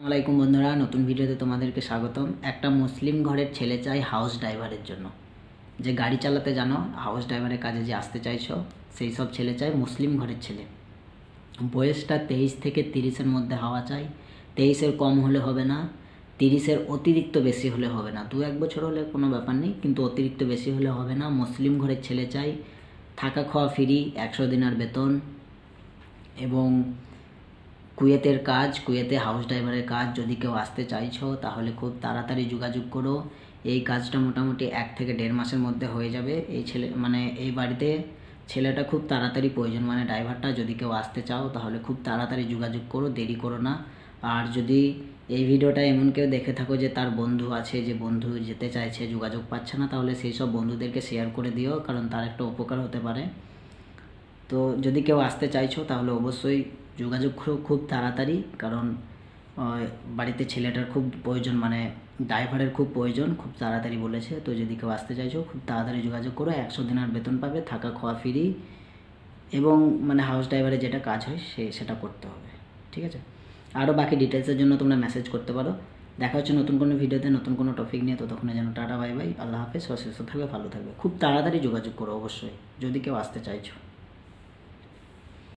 আসসালামাইকুম বন্ধুরা, নতুন ভিডিওতে তোমাদেরকে স্বাগতম। একটা মুসলিম ঘরের ছেলে চাই হাউস ড্রাইভারের জন্য, যে গাড়ি চালাতে জানো, হাউস ড্রাইভারের কাজে যে আসতে চাইছো সেই সব ছেলে চাই, মুসলিম ঘরের ছেলে। বয়সটা 23 থেকে 30-এর মধ্যে হওয়া চাই। 23-এর কম হলে হবে না, 30-এর অতিরিক্ত বেশি হলে হবে না। 2-1 বছর হলে কোনো ব্যাপার নেই, কিন্তু অতিরিক্ত বেশি হলে হবে না। মুসলিম ঘরের ছেলে চাই, থাকা খাওয়া ফ্রি, 100 দিনার বেতন, এবং কুয়েতের কাজ, কুয়েতে হাউস ড্রাইভারের কাজ। যদি কেউ আসতে চাইছো তাহলে খুব তাড়াতাড়ি যোগাযোগ করো। এই কাজটা মোটামুটি 1 থেকে 1.5 মাসের মধ্যে হয়ে যাবে। এই এই বাড়িতে ছেলেটা খুব তাড়াতাড়ি প্রয়োজন, ড্রাইভারটা। যদি কেউ আসতে চাও তাহলে খুব তাড়াতাড়ি যোগাযোগ করো, দেরি করো না। আর যদি এই ভিডিওটা এমন কেউ দেখে থাকো যে তার বন্ধু আছে, যে বন্ধু যেতে চাইছে যোগাযোগ পাচ্ছে না, তাহলে সেই সব বন্ধুদেরকে শেয়ার করে দিও, কারণ তার একটা উপকার হতে পারে। তো যদি কেউ আসতে চাইছো তাহলে অবশ্যই যোগাযোগ করো খুব তাড়াতাড়ি, কারণ বাড়িতে ছেলেটার খুব প্রয়োজন, ড্রাইভারের খুব প্রয়োজন, খুব তাড়াতাড়ি বলেছে। তো যদি কেউ আসতে চাইছো খুব তাড়াতাড়ি যোগাযোগ করো। 100 দিনার বেতন পাবে, থাকা খাওয়া ফ্রি, এবং হাউস ড্রাইভারের যেটা কাজ হয় সেটা করতে হবে। ঠিক আছে? আরও বাকি ডিটেলসের জন্য তোমরা মেসেজ করতে পারো। দেখা হচ্ছে নতুন কোনো ভিডিওতে, নতুন কোনো টপিক নিয়ে। ততক্ষণে যেন টাটা, বাই বাই, আল্লাহ হাফেজ, সুস্থ থাকবে, ভালো থাকবে। খুব তাড়াতাড়ি যোগাযোগ করো অবশ্যই যদি কেউ আসতে চাইছো।